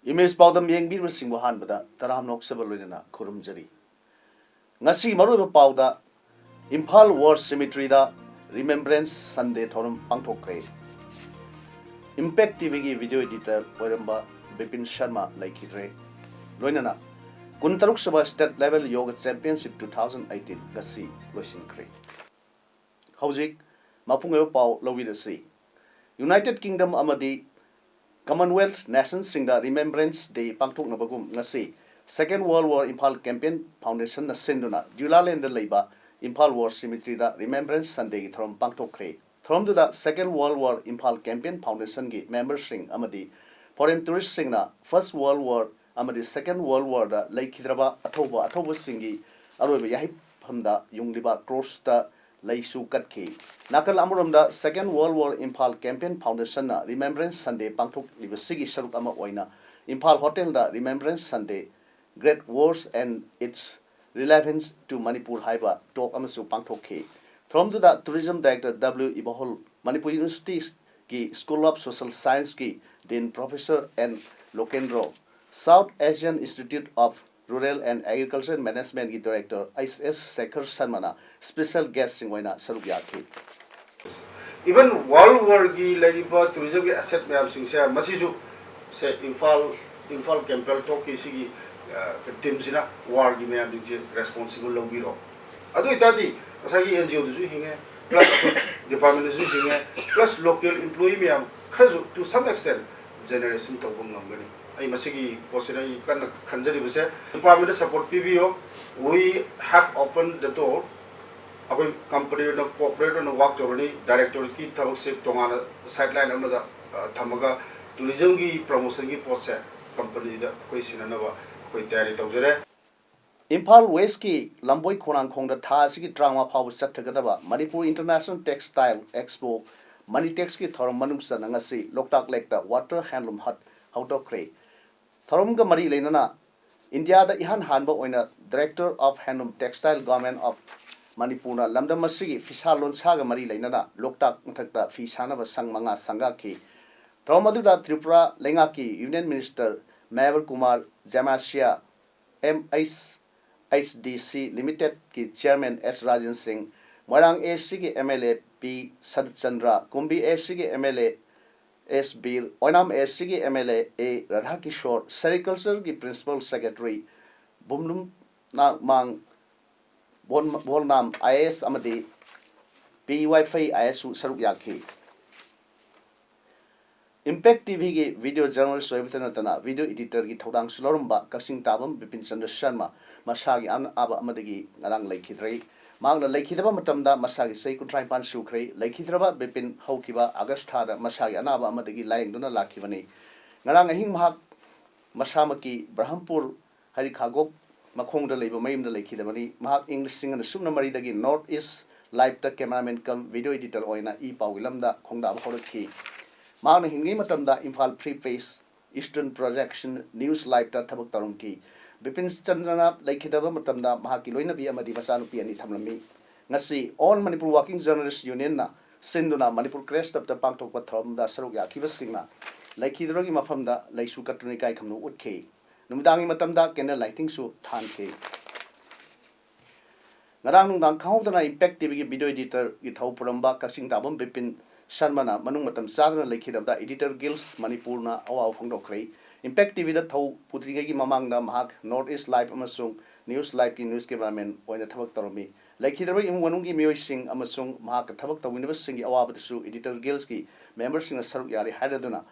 Image Paodam Yang Bir Sing Wahan Bada, Taram Nok Sabalina, Kurum Jari. Nasi Maru Pauda, Impal War Cemetery da, Remembrance Sunday Thorum Pangtokre. Impact TV video editor, Waramba, Bipin Sharma, like Hidre. Loinana, Kuntaruk Sabha State Level Yoga Championship 2018, Gasi, Loisin Kre. Hauzik, Mapungo Pau, Lowi Sea. United Kingdom Amadi, Commonwealth Nations Singda Remembrance Day Pangtuk Nabagum Nasi Second World War Impal Campaign Foundation na Sinduna Dulaland Leiba Impal War Cemetery da Remembrance Sunday Throm Pangtok Kre Throm to the Second World War Impal Campaign Foundation gi members sing Amadi foreign tourists sing na First World War Amadi Second World War da Laikhidraba Athoba Singi Aroba Yahip Hamda Yungliba Cross da Laisu Katki Nakal Amuramda Second World War Impal Campaign Foundation na Remembrance Sunday Pangtuk Libasigi Sharuk Ama Oina Impal Hotel da Remembrance Sunday Great Wars and its relevance to Manipur Haiba Talk Amasu Pangtok K. From to the Tourism Director W. Ibahol Manipur University ki School of Social Science ki Dean Professor N. Lokendro South Asian Institute of Rural and Agriculture Management ki Director ISS Sekhar Sarmana Special guest Singwaina Sarugyaki. Even World War gi laiba tourism gi asset mayam singsa masiju se Infal Campbell talk ki sigi team sina war gi mayam di responsible lobiro adu itadi asagi NGO du hinge plus department du hinge plus local employee mayam khaju to some extent generation to bum ngam ai masigi posina kan khanjari buse department support PBO we have opened the door Our company no corporate no work already director ki thabak se tongana sideline amada thamaga tourism gi promotion gi post company da koi sinanaba koi tayari tawjare Impal West ki Lamboi Khonang Khong da tha sigi drama phaw sathagadaba Manipur International Textile Expo Manitex ki thorom manung sa ngasi Loktak Lake da Water Handloom Hut Hauto Kre thorom ga mari leinana India da ihan hanba oina Director of Handloom Textile Government of Manipurna Lamdam Masigi Fishalon Saga Mari Lainana Loktak Mthakta Fishanaba Sang Manga Sangaki Traumaduda Tripura Lengaki Union Minister Mayor Kumar Jamasia MSDC Limited ki Chairman S Rajan Singh Marang AC ki MLA P Sadchandra Kumbi AC ki MLA S Bir Onam AC ki MLA A Radha Kishore Sericulture ki Principal Secretary Bumlum na Mang Bolnam IS Amadi PYFI ISU Saruk Yaki Impact TV ki video journalist Soyvitanatana video editor ki Thodang Sulorumba Kasing Tabam Bipin Chandra Sharma Masagi An Aba Amadagi Narang Laikidri Magna Laikidaba Matamda Masagi Sei Kuntrai Pan Sukre Laikidraba Bipin Hokiba Agastara Masagi Anaba Amadagi Lying Duna Lakivani Narang Hing Mahak Masamaki Brahampur Harikagok Makong da Labor Maim da Lakidabani Mahak English Sing and the Sumnamari Dagi North East Live the cameraman come video editor Oina E Pawilamda Kongda Horaki Magna Hingi Matamda Infal Preface Eastern Projection News Live da Tabak Tarunki Bipin Chandana Lakidaba Matamda Mahaki Loina Biamadi Masanupi and Itamami Nasi all Manipur Working Journalists Union na Sinduna Manipur Crest of the Pangtok Patrom da Saruga Kivasingna Lakidrogi Mafamda Laisu Katunikai Kamnu Utke Numdangi Matamda Kena Lighting Su Tanke Narang Nang Kautana Impact TV video editor Githau Puramba Kasing Tabam Bipin Sharmana Manung Matam Sadana Lakid of the Editor Guilds Manipurna Awa Fongdokre Impact TV the Tau Putrigi Mamanga Mahak North East Live Amasung News Live ki News Cameraman Oina Tabak Taromi Lakidra in Wanungi Mio Sing Amasung Mahak Tabak the Winners Sing Awabatu Editor Guilds ki members in the Saruk Yari Hadaduna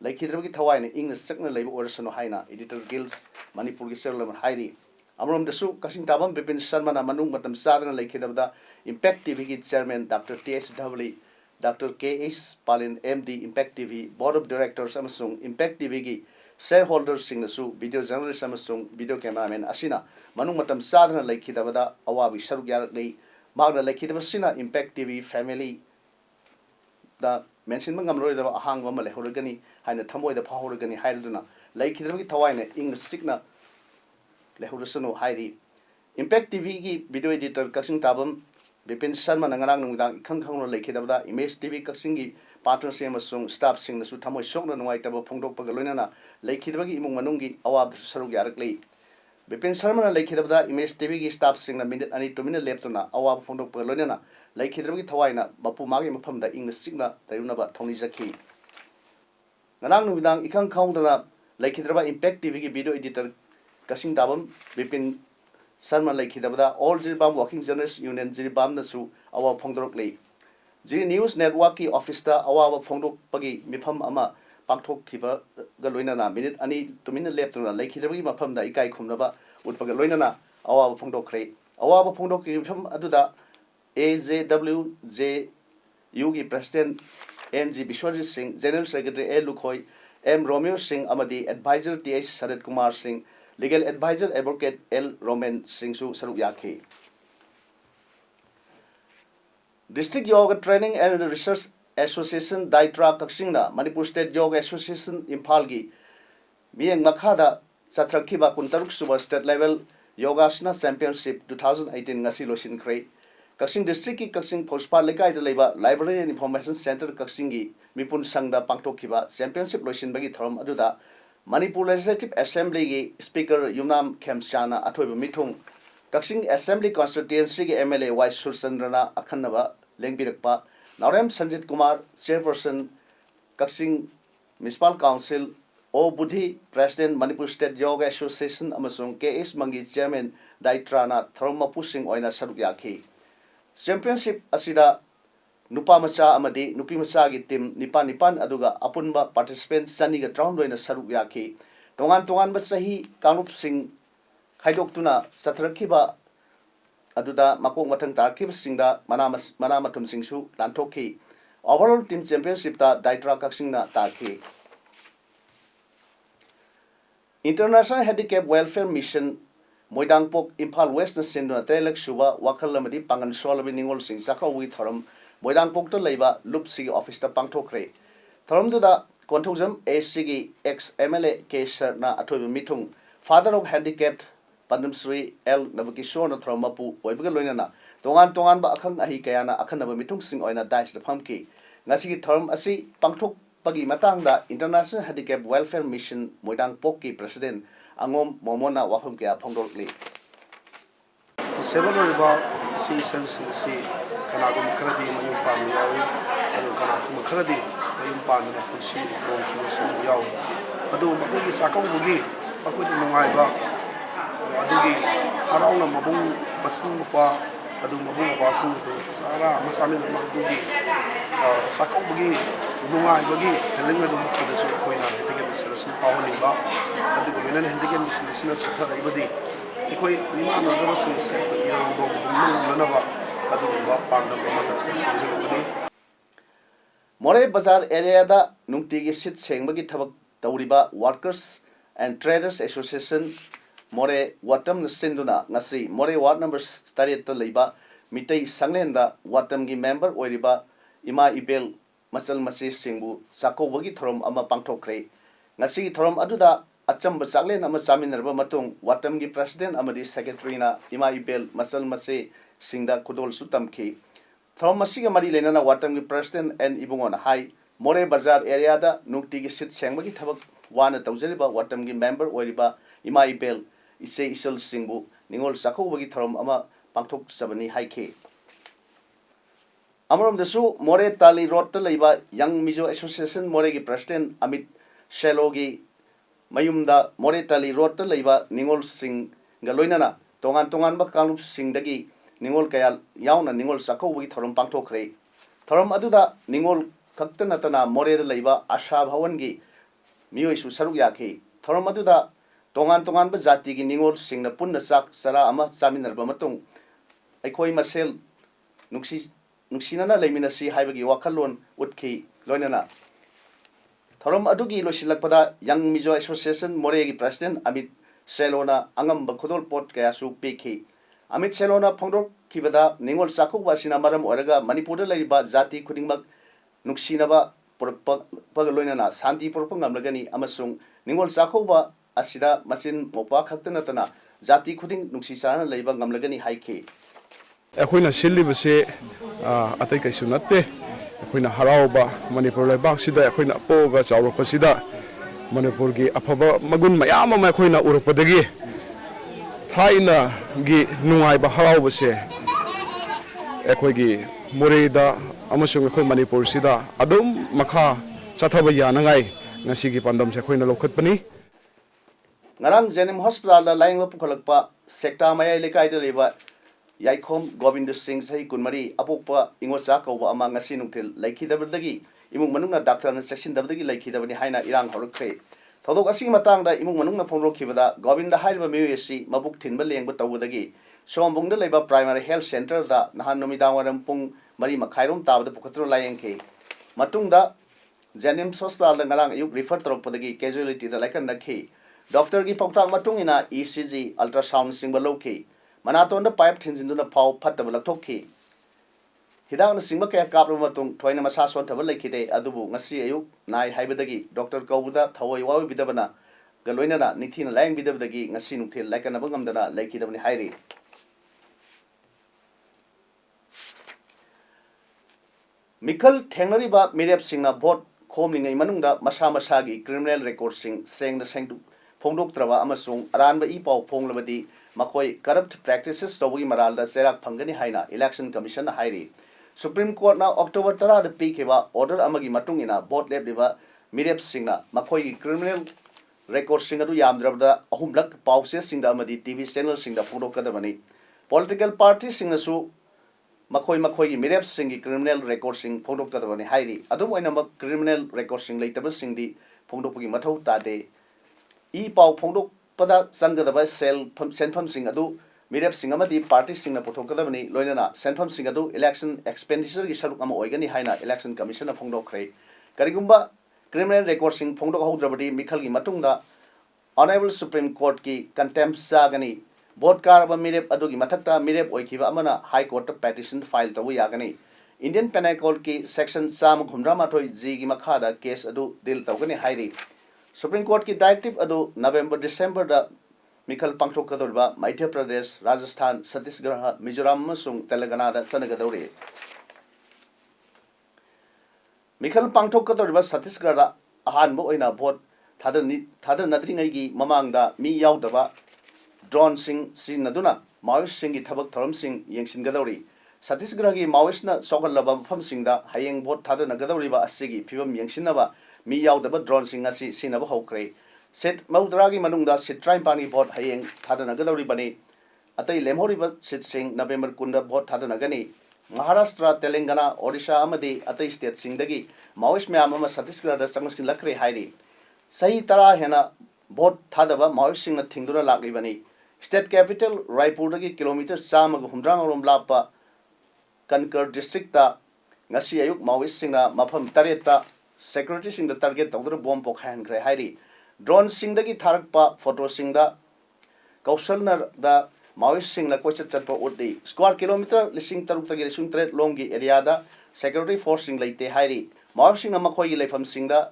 Lakidra Tawai in the second labor order Sono Haina Editor Guilds Manipur Giselam Haidi Amrum the Su Kasing Tabam Bipin Sharmana Manung Matam Sadana Lakid of the Impact TV Chairman Dr. T.S. W. Dr. K.S. Palin MD Impact TV Board of Directors Amasung Impact TV shareholders singnasu video journalist amasung video cameraman asina manung matam sadhana laikhidabada awabi saruk yarakli magna laikhidabasina Impact TV family da mention mangamroi da ahangwa male horgani haina thamoi da phahorgani haiduna laikhidabagi thawaine ing sikna lehurasunu haidi Impact TV ki video editor kasing tabam Bipin Sharma nangarang nungdang ikhang khang no laikhidabada Image TV kasing gi partnership amasung staff singnasu thamoi sokna nuai taba phongdok pagaloinana laikhidabagi imung manunggi awab saruk yarakli Bipin Sharma na laikhidabada Image TV gi staff singna minute ani 2 minute leptuna awab phongdok pagaloinana laikhidabagi thawaina mapu magi maphamda ingna sikna tayunaba thongni jakhi ngarang nungdang ikhang khangdana laikhidaba Impact TV gi video editor kasing tabam Bipin Sharma laikhidabada All Jiribam Working Journalists Union Jiribam nasu awab phongdok lei Jiri News Network ki office ta awab phongdok pagi mifam ama pangthok khiba galoinana minute ani 2 minute leptuna laikhidabagi mafamda ikai khumnaba utpaga loinana awab phongdok khrei awab phongdok ki mifam aduda AJWJ Yugi President NG Bishwajit Singh General Secretary A Lukhoi M Romeo Singh amadi Advisor TH Sarat Kumar Singh Legal Advisor Advocate L Roman Singh su saruk yakhi District Yoga Training and Research Association Daitra Kaksingna Manipur State Yoga Association Imphal gi Mieng Makhada Satrakhiba Kuntaruk Suba State Level Yogasana Championship 2018 ngasi losin khrei Kaksing District ki Kaksing Phospa Lekai da leiba Library and Information Center Kaksing gi Mipun Sangda Pangtokhiba Championship losin bagi thorom aduda Manipur Legislative Assembly gi Speaker Yumnam Khemchana athoiba mithung Kaksing Assembly Constituency gi MLA Y Surchandrana akhanaba lengbirakpa Naurem Sanjit Kumar Chairperson Kaksing Municipal Council O Budhi President Manipur State Yoga Association amasung KS Mangi Chairman Daitrana Tharoma Pusing oina saruk yakhi Championship asida Nupa Macha amadi Nupi Macha gi team nipan aduga apunba participants chaniga round oina saruk yakhi tongan ba sahi kanup sing khaidoktuna sathrakhiba aduda makok mathang tarkhiba singda mana mathum singsu lanthokhi overall team championship ta Daitra Kaksingna tarkhi International Handicap Welfare Mission Moidangpok Imphal West na sinduna telak suba wakal lamadi pangan solabi ningol sing sakawi thoram Moidangpok to leiba lupsi office ta pangthokre thoram duda konthojam ACG ex MLA Kesar na athoiba mithung Father of Handicapped Pandam Sri L Navakishore na thromapu oibaga loinana tongan ba akhang ahi kayana akhanaba mithung sing oina dice the phamki ngasigi thoram asi pangthok pagi matangda International Handicap Welfare Mission Moidangpok ki President Angom Momona wafam kya phongdokli Several riba si sense si kanagum kradi mayum pan yawi adu kanagum kradi mayum pan na kunsi bon ki so yawi adu makogi sakong bugi pakudi mungai ba adugi arauna mabung pasin pa adu mabung pasin do sara masami na makogi sakong bugi mungai bagi helinga do mukda so koina dige selection pawani ba adu gomena hendige selection sa thara ibadi ikoi lima no sing se irang do manaba adu ba pandam ma sinjani More Bazar area da nungtigi sit sengbagi thabak tawriba Workers and Traders Association More Watam sinduna ngasi More ward number 38 ta leiba mitai sanglenda Watam gi member oiriba Ima Ibel Masal Masi Singbu sakobagi thorom ama pangthokre ngasi thorom aduda achamba saklen ama chaminarba matung Watam gi president amadi secretary na Ima Ibel Masal Masi Singda kudol sutamki Thorom masiga mari lenana Watam gi president and ibungon hai More Bazar area da nukti gi sit sengbagi thabak wana tawjariba Watam gi member oiriba Ima Ibel ise isal singbu ningol sakobagi thorom ama pangthok sabani haike Amaram desu More Tali Road ta leiba Young Mizo Association More gi president Amit Shelogi mayumda More Tali Road ta leiba ningol sing galoinana tongan ba kalup sing dagi ningol kaya yauna ningol sakobagi thorom pangthokre thorom aduda ningol kaktana tana More da leiba Asha Bhawan gi miyoi su saruk yakhi thorom aduda tongan ba jati gi ningol sing na punna sak sara ama chaminarba matung aikoi masel nuksinana leiminasi haibagi wakalon utkhi loinana Thorom adugi losilakpada Young Mizo Association Moregi President Amit Selona Angam Bakudol Pot Kayasu Piki. Amit Selona Pondor Kibada Ningol Saku Wasina Maram Oraga Manipur Laiba Zati Kudingmak Nuksinaba Pagaloina Santi Propangam Lagani Amasung Ningol Sakuba Asida Masin Mopa Katanatana Zati Kuding Nuksisana Laiba Gamlagani Haike. ꯑꯩꯈꯣꯏꯅ ꯁꯤꯜꯂꯤꯕꯁꯤ ꯑꯇꯩ ꯀꯩꯁꯨ ꯅꯠꯇꯦ ꯑꯩꯈꯣꯏꯅ ꯍꯔꯥꯎꯕ ꯃꯅꯤꯄꯨꯔ ꯂꯩꯕꯥꯛꯁꯤꯗ ꯑꯩꯈꯣꯏꯅ ꯄꯣꯛꯑꯒ ꯆꯥꯎꯔꯛꯄꯁꯤꯗ ꯃꯅꯤꯄꯨꯔꯒꯤ ꯑꯐꯕ ꯃꯒꯨꯟ ꯃꯌꯥꯝ ꯑꯃ ꯑꯩꯈꯣꯏꯅ ꯎꯔꯛꯄꯗꯒꯤ ꯊꯥꯏꯅꯒꯤ ꯅꯨꯡꯉꯥꯏꯕ ꯍꯔꯥꯎꯕꯁꯦ ꯑꯩꯈꯣꯏꯒꯤ ꯃꯣꯔꯦꯗ ꯑꯃꯁꯨꯡ ꯑꯩꯈꯣꯏ ꯃꯅꯤꯄꯨꯔꯁꯤꯗ ꯑꯗꯨꯝ ꯃꯈꯥ ꯆꯠꯊꯕ ꯌꯥꯅꯉꯥꯏ ꯉꯁꯤꯒꯤ ꯄꯥꯟꯗꯝꯁꯦ ꯑꯩꯈꯣꯏꯅ ꯂꯧꯈꯠꯄꯅꯤ Ngarang Zenim Hospital da Laing Pukalakpa Sekta Maya Lekaida Leba Yaikom Govindu Singh Sahi Kunmari Apokpa Ingosa Kova Amang Sinukil Laki Dabadagi Imung Manuna Doctor and Section Dabadagi Laki Dabani Haina Iran Horokre. Todo Asi Matanga Imung Manuna Pondro Kivada Govinda Haiba Muyesi Mabuk Timbaling but Tawadagi Shombunga Leba Primary Health Center da Nahanomidawaram Pung Mari Makairum Tav the Pukatro Layanke Matunda Zenim Hospital Ngarang you refer to Podagi casualty the Lakan Naki Doctor Gi Pokta Matungina ECG ultrasound Simbaloki Manaton the pipe tinzinduna pau patabla toki. Hidang Simba Kaya Kapramatung, Toina Masason Tavalakide, Adubu, Nasi Ayuk, Nai Hibadagi, Dr. Kauda, Tawai Bidabana, Galoina, Nitin Lang Bidabagi, Nasin till like an Abugamdana, Lake Hidamni Hairi. Mikal Tangariba Mirab Singna bought combing a Manunda, Masamasagi, criminal record saying the Saint Pondok Trava Amasung, Aranba Ipo Ponglavadi. Makoi corrupt practices to we Maralda Serak Pangani Haina, Election Commission Hairi. Supreme Court now October Tara the Pikeva, order Amagi Matungina, Bot Lebiva, Mirep Singna, Makoi criminal record singer to Yamdravda, Humblak, Pauses Sing the Amadi TV channel Sing the Photo Kadamani. Political party singers who Makoi Mirep Singi criminal record sing Photo Kadamani Hairi. Otherwise, criminal record sing later sing the Pondopugi Mato Tade. E. Pau Pondok. Pada Sanga the Vice Cell Senfam Singadu, Mirab Singamati Party Singa Potokadamani, Loinana, Senfam Singadu, Election Expenditure Isharukama Oigani Haina, Election Commission of Fondo Cray, Karigumba, Criminal Record Sing Fondo Hodrabadi, Mikalgi Matunda, Honorable Supreme Court Ki, Contempt Sagani, Board Karaba Mirab Adugi Matata, Mirab Oikiva Amana, High Court petition filed to Yagani. Indian Penal Code Ki, Section Sam Humdramatoi Zigi Makada, case Adu, Dil Togani Hairi. Supreme Court ki directive adu November December da Mikal Pangtok Kadurba, Madhya Pradesh, Rajasthan, Chhattisgarh, Mizoram Masung, Telangana da Sanagadori. Mikal Pangtok Kadurba, Chhattisgarh da Ahan Mo ina vote Thadar Nadringi Mamang da Mi Yaudaba, Drone Singh Naduna, Maoist Singh Tabak Thoram Singh Yangshin Gadori. Chhattisgarh ki Maoist na Sokalaba Pam Singh da Hayeng vote Thadar Nagadori ba Asigi, Pibam Yangshinaba. Mi Yaudaba drone sing asi Sinaba Hokre. Set Maudragi Manunda sit try pani bot hayeng Tadanagadori bani. Atai Lemhoriba sit sing November Kunda bot Tadanagani. Maharashtra, Telangana, Odisha Amadi, Atai state singdagi. Maoist Mama Satisgra the Samuskin Lakre Hairi. Sahi Tara Hena bot Tadaba Maoist sing a Tindura Lakibani. State capital Raipurdagi kilometers Samag Humdrang Lapa Kankar district ta Ngasi Ayuk Maoist singa Mapam Tareta. Security sing the target of the bomb pokhan gray Heidi. Drone sing the Tarakpa, photo sing the Kausalner the Maoist sing the question chatpo would the square kilometer listening Tarutagi Suntret Longi area security forcing like the Heidi. Maoist sing a Makoi Lefam sing the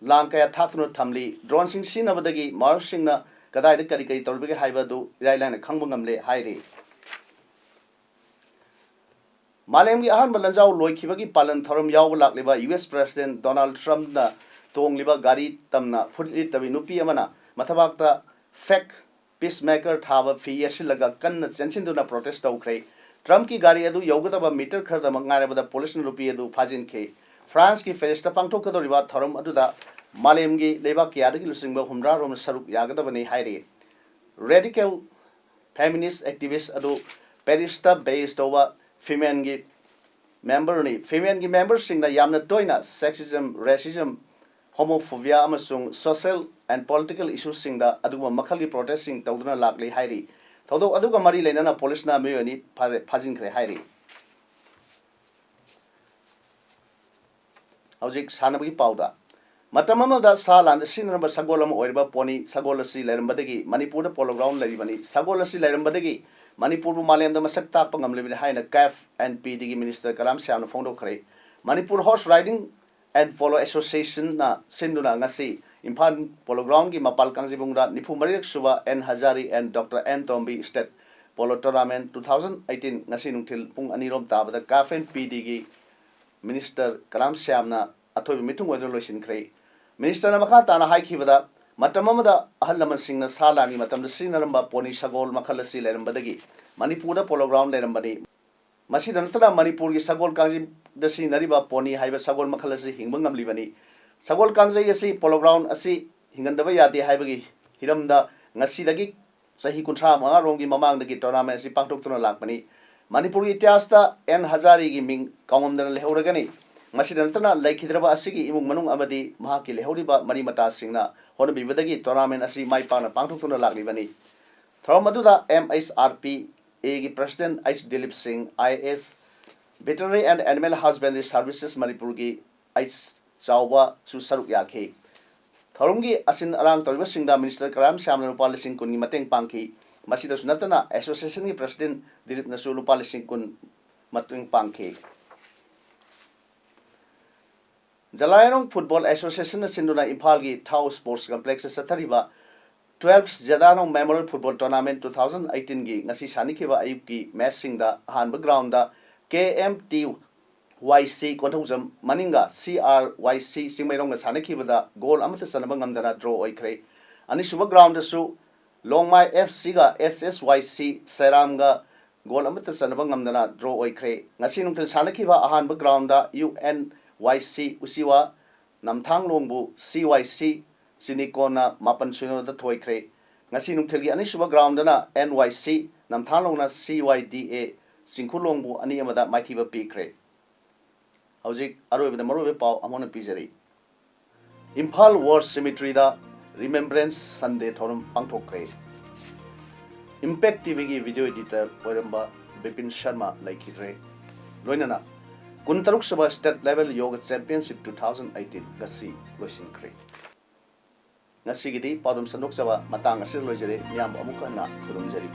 Lankaya Tatunu Tamli, drone sing sin of the Gi, Maoist sing the Kadai the Karika Torbiga Haibadu, Railan Kangungamle Heidi. Malemgi ahan balanjau loikibagi palan thoram yaw lakliba US President Donald Trump na tongliba gari tamna phutli tabi nupi amana mathabakta fake peacemaker thaba fi yasilaga kanna chenchinduna protest tawkhre Trump ki gari adu yawgadaba meter kharda mangarabada police nupi adu phajin khe France ki festa pangthokadoriba thoram aduda malemgi leba kyadagi lusingba humra rom saruk yagadabani haire radical feminist activist adu Paris ta based over female member sing the yamna toina sexism, racism, homophobia amasung social and political issues sing the aduma makhali protesting tawduna lakli hairi. Thodo aduga mari lenana police na mayoni phajin kre hairi. hauzik sanabagi pauda matam amada sa land sinramba sagol am oirba poni sagol asi lerambadagi manipur da polo ground leribani sagol asi lerambadagi manipur bu malem da masak tak pangam lebin haina caf and p digi minister kalam siam na fondo khare manipur horse riding and polo association na sinduna ngasi imphal polo ground gi mapal kangjibung da nipu marik suba n hazari and dr n tombi state polo tournament 2018 ngasi nungthil pung anirom tabada caf and p digi minister kalam siam na athoi mitung wadro loisin khre minister na makha tana hai khibada matamamada ahal laman singna salani matam da sinaramba poni sagol makhalasi lerambadagi manipur da polo ground lerambani masi danatana manipur gi sagol kangji da sinariba poni haiba sagol makhalasi hingbangam libani sagol kangjai asi polo ground asi hingandaba yade haibagi hiramda ngasi dagi sahi kunthra ma rongi mamang dagi tournament asi pangtok tuna lakpani manipur gi ityasta n hazari gi ming kawamdana lehoragani masi danatana laikhidraba asigi imung manung amadi mahaki lehoriba mari mata singna hon bibadagi tournament asi mai pana pangtok tuna laklibani thromaduda mhrp a gi president h dilip singh is veterinary and animal husbandry services manipur gi h chawba chu saruk yakhe thorumgi asin arang toriba singda minister karam syamna rupa lising kun gi mateng pangki masida sunatana association gi president dilip nasu rupa lising kun mateng pangki Jalayarong Football Association na sinduna Imphal gi Thau Sports Complex sa thariba 12th Jadanong Memorial Football Tournament 2018 gi ngasi sanikhiba ayuk gi match singda hanba ground da KMTYC konthojam maninga CRYC singmairong ga sanikhiba goal amata sanaba ngamdana draw oikhre ani suba ground da su Longmai FC ga SSYC Seram ga goal amata sanaba ngamdana draw oikhre ngasi nungthil sanikhiba hanba ground da YC usiwa namthang longbu CYC sinikona mapan suno da thoikre ngasi nungthelgi ani suba ground na NYC namthang longna CYDA singkhulongbu ani amada maithiba pikre hauzik aroibada marobe pau amona pijari Imphal War Cemetery da Remembrance Sunday thorum pangthokre Impact TV gi video editor oiramba Bipin Sharma laikhidre loinana Kuntaruk Sabha State Level Yoga Championship 2018 ngasi loisinkhre ngasi gidi Paodam Sandok Sabha matang asir loijare miyam amuka na khurumjari